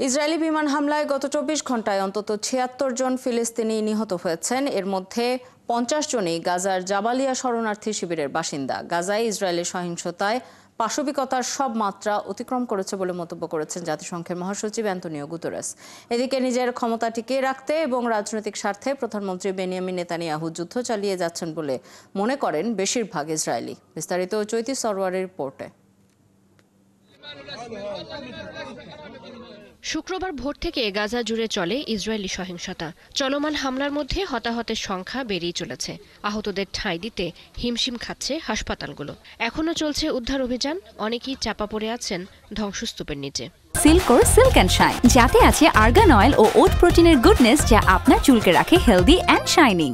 Israeli বিমান হামলায় গত ২৪ ঘন্টায় অন্তত ৭৬ জন ফিলিস্তিনি নিহত হয়েছেন। এর মধ্যে ৫০ জনই গাজার জাবালিয়া শরণার্থী শিবিরের বাসিন্দা। গাজায় ইসরায়েলের সহিংসতায় পাশবিকতার সব মাত্রা অতিক্রম করেছে বলে মন্তব্য করেছেন জাতিসংঘের মহাসচিব অ্যান্তোনিও গুতেরেস। এদিকে নিজের ক্ষমতা টিকিয়ে রাখতে এবং রাজনৈতিক স্বার্থে প্রধানমন্ত্রী বেনিয়ামিন নেতানিয়াহু যুদ্ধ চালিয়ে যাচ্ছেন বলে মনে করেন বেশিরভাগ ইসরায়েলি। বিস্তারিত চৈতি সরওয়ারের রিপোর্টে। শুক্রবার ভোর থেকে গাজা জুড়ে চলে ইসরায়েলি সহিংসতা। চলমান হামলার মধ্যে হতাহতের সংখ্যা বেড়েই চলেছে। আহতদের ঠাঁই দিতে হিমশিম খাচ্ছে হাসপাতালগুলো। এখনো চলছে উদ্ধার অভিযান। অনেকেই চাপা পড়ে আছেন ধ্বংসস্তূপের নিচে। সিল্কোর সিল্ক অ্যান্ড শাইন, যাতে আছে আর্গান অয়েল ও ওট প্রোটিনের গুডনেস, যা আপনার চুলকে রাখে হেলদি অ্যান্ড শাইনিং।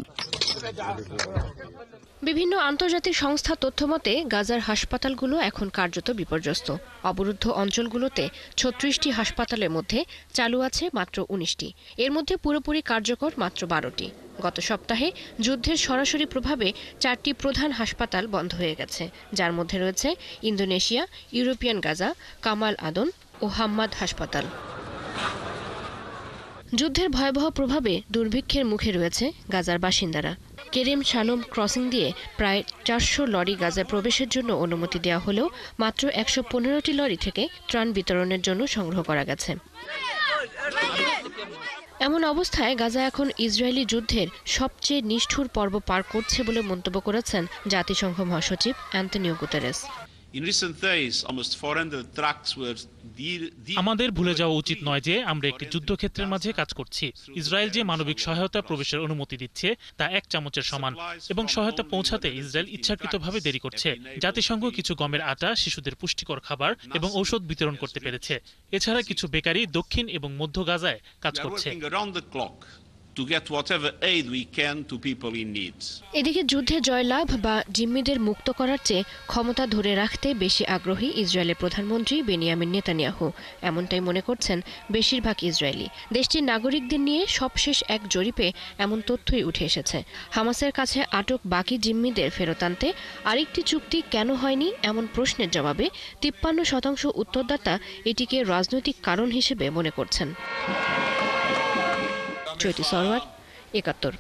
বিভিন্ন আন্তর্জাতিক সংস্থা তথ্যমতে গাজার হাসপাতালগুলো এখন কার্যত বিপর্যস্ত। অবরুদ্ধ অঞ্চলগুলোতে ৩৬টি হাসপাতালের মধ্যে চালু আছে মাত্র ১৯টি। এর মধ্যে পুরোপুরি কার্যকর মাত্র ১২টি। গত সপ্তাহে যুদ্ধের সরাসরি প্রভাবে ৪টি প্রধান হাসপাতাল বন্ধ হয়ে গেছে, যার মধ্যে রয়েছে ইন্দোনেশিয়া, ইউরোপিয়ান গাজা, কামাল আদন ও হাম্মাদ হাসপাতাল। যুদ্ধের ভয়াবহ প্রভাবে দুর্ভিক্ষের মুখে রয়েছে গাজার বাসিন্দারা। কেরেম শালোম ক্রসিং দিয়ে প্রায় ৪০০ লরি গাজায় প্রবেশের জন্য অনুমতি দেওয়া হলেও মাত্র ১১৫টি লরি থেকে ত্রাণ বিতরণের জন্য সংগ্রহ করা গেছে। এমন অবস্থায় গাজা এখন ইসরায়েলি যুদ্ধের সবচেয়ে নিষ্ঠুর পর্ব পার করছে বলে মন্তব্য করেছেন জাতিসংঘ মহাসচিব অ্যান্তোনিও গুতেরেস। আমাদের ভুলে যাওয়া উচিত নয় যে আমরা একটি যুদ্ধক্ষেত্রের মাঝে কাজ করছি। ইসরায়েল যে মানবিক সহায়তা প্রবেশের অনুমতি দিচ্ছে তা এক চামচের সমান, এবং সহায়তা পৌঁছাতে ইসরায়েল ইচ্ছাকৃতভাবে দেরি করছে। জাতিসংঘ কিছু গমের আটা, শিশুদের পুষ্টিকর খাবার এবং ঔষধ বিতরণ করতে পেরেছে। এছাড়া কিছু বেকারি দক্ষিণ এবং মধ্য গাজায় কাজ করছে। এদিকে যুদ্ধে জয়লাভ বা জিম্মিদের মুক্ত করার চেয়ে ক্ষমতা ধরে রাখতে বেশি আগ্রহী ইসরায়েলের প্রধানমন্ত্রী বেনিয়ামিন নেতানিয়াহু। এমনটাই মনে করছেন বেশিরভাগ ইসরায়েলি। দেশটির নাগরিকদের নিয়ে সবশেষ এক জরিপে এমন তথ্যই উঠে এসেছে। হামাসের কাছে আটক বাকি জিম্মিদের ফেরত আনতে আরেকটি চুক্তি কেন হয়নি এমন প্রশ্নের জবাবে ৫৩% উত্তরদাতা এটিকে রাজনৈতিক কারণ হিসেবে মনে করছেন। চৈতি সরওয়ার, ৭১।